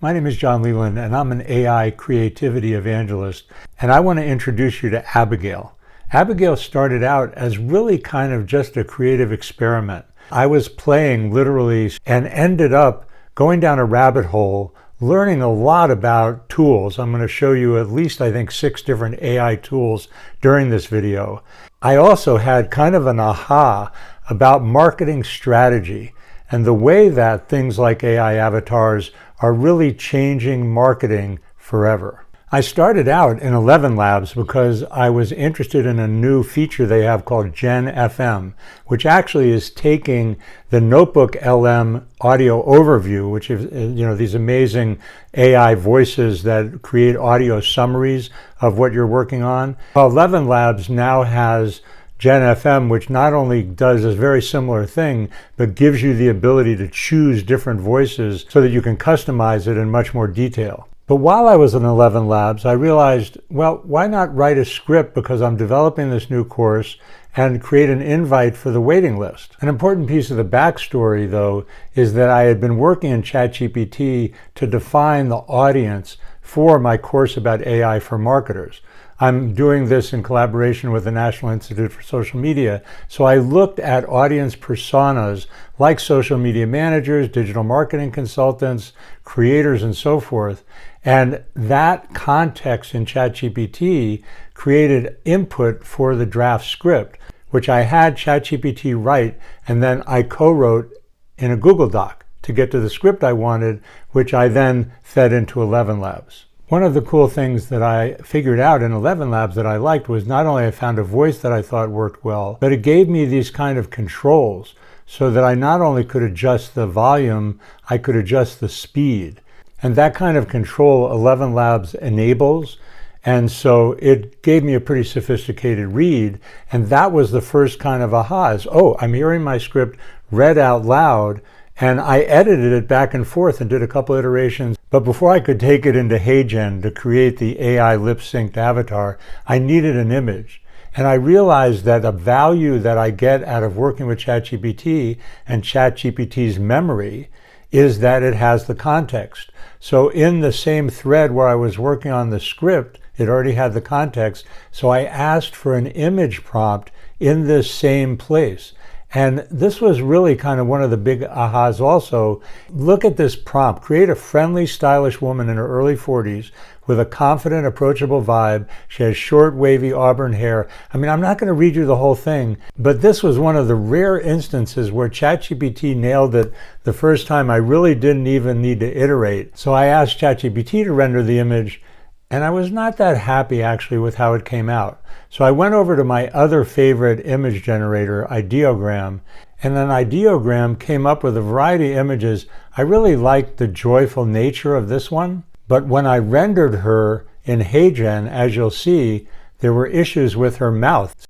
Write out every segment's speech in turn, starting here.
My name is John Leland, and I'm an AI creativity evangelist, and I want to introduce you to Abigail. Abigail started out as really kind of just a creative experiment. I was playing literally and ended up going down a rabbit hole, learning a lot about tools. I'm going to show you at least, I think, 6 different AI tools during this video. I also had kind of an aha about marketing strategy and the way that things like AI avatars are really changing marketing forever. I started out in ElevenLabs because I was interested in a new feature they have called Gen FM, which actually is taking the Notebook LM audio overview, which is, these amazing AI voices that create audio summaries of what you're working on. ElevenLabs now has Gen FM, which not only does a very similar thing, but gives you the ability to choose different voices so that you can customize it in much more detail. But while I was in ElevenLabs, I realized, well, why not write a script, because I'm developing this new course, and create an invite for the waiting list. An important piece of the backstory, though, is that I had been working in ChatGPT to define the audience for my course about AI for marketers. I'm doing this in collaboration with the National Institute for Social Media. So I looked at audience personas like social media managers, digital marketing consultants, creators, and so forth. And that context in ChatGPT created input for the draft script, which I had ChatGPT write, and then I co-wrote in a Google Doc to get to the script I wanted, which I then fed into ElevenLabs. One of the cool things that I figured out in ElevenLabs that I liked was not only I found a voice that I thought worked well, but it gave me these kind of controls so that I not only could adjust the volume, I could adjust the speed. And that kind of control ElevenLabs enables. And so it gave me a pretty sophisticated read. And that was the first kind of ahas. Oh, I'm hearing my script read out loud. And I edited it back and forth and did a couple iterations. But before I could take it into HeyGen to create the AI lip-synced avatar, I needed an image. And I realized that the value that I get out of working with ChatGPT and ChatGPT's memory is that it has the context. So in the same thread where I was working on the script, it already had the context. So I asked for an image prompt in this same place. And this was really kind of one of the big ahas also. Look at this prompt. Create a friendly, stylish woman in her early 40s with a confident, approachable vibe. She has short, wavy auburn hair. I mean, I'm not going to read you the whole thing, but this was one of the rare instances where ChatGPT nailed it the first time. I really didn't even need to iterate. So I asked ChatGPT to render the image, and I was not that happy actually with how it came out. So I went over to my other favorite image generator, Ideogram, and then Ideogram came up with a variety of images. I really liked the joyful nature of this one, but when I rendered her in HeyGen, as you'll see, there were issues with her mouth.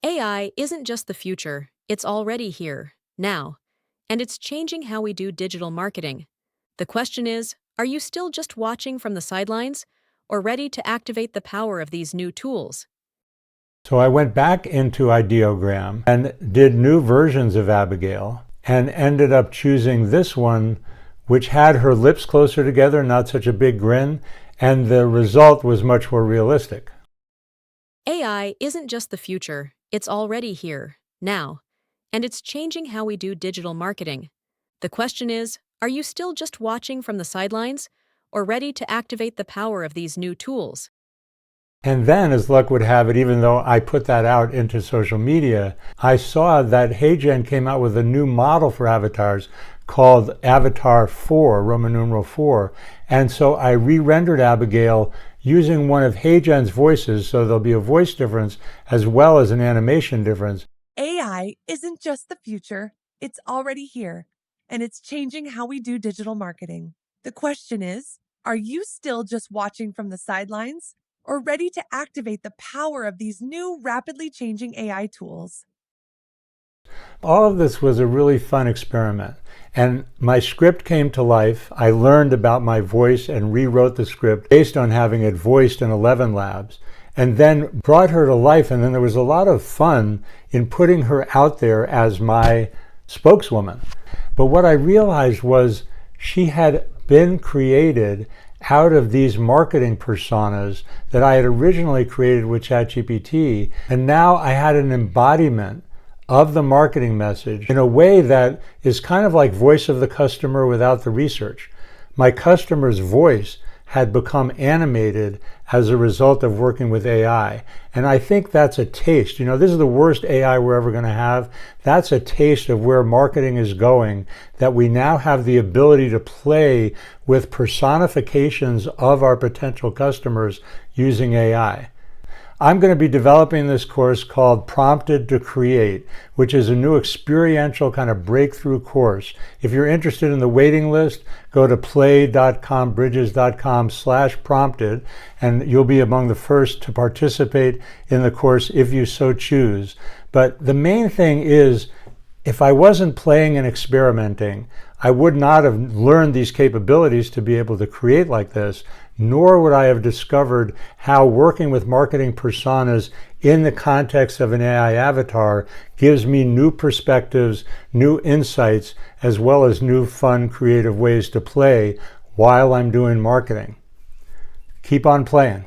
AI isn't just the future, it's already here, now, and it's changing how we do digital marketing. The question is, are you still just watching from the sidelines, or ready to activate the power of these new tools? So I went back into Ideogram and did new versions of Abigail and ended up choosing this one, which had her lips closer together, not such a big grin, and the result was much more realistic. AI isn't just the future, it's already here, now, and it's changing how we do digital marketing. The question is, are you still just watching from the sidelines, or ready to activate the power of these new tools? And then, as luck would have it, even though I put that out into social media, I saw that HeyGen came out with a new model for avatars called Avatar 4, Roman numeral 4. And so I re-rendered Abigail using one of HeyGen's voices, so there'll be a voice difference as well as an animation difference. AI isn't just the future, it's already here, and it's changing how we do digital marketing. The question is, are you still just watching from the sidelines, or ready to activate the power of these new, rapidly changing AI tools? All of this was a really fun experiment. And my script came to life. I learned about my voice and rewrote the script based on having it voiced in ElevenLabs, and then brought her to life. And then there was a lot of fun in putting her out there as my spokeswoman. But what I realized was she had been created out of these marketing personas that I had originally created with ChatGPT. And now I had an embodiment of the marketing message in a way that is kind of like voice of the customer without the research. My customer's voice had become animated as a result of working with AI. And I think that's a taste. This is the worst AI we're ever going to have. That's a taste of where marketing is going, that we now have the ability to play with personifications of our potential customers using AI. I'm going to be developing this course called Prompted to Create, which is a new experiential kind of breakthrough course. If you're interested in the waiting list, go to play.com/prompted, and you'll be among the first to participate in the course if you so choose. But the main thing is, if I wasn't playing and experimenting, I would not have learned these capabilities to be able to create like this, nor would I have discovered how working with marketing personas in the context of an AI avatar gives me new perspectives, new insights, as well as new fun, creative ways to play while I'm doing marketing. Keep on playing.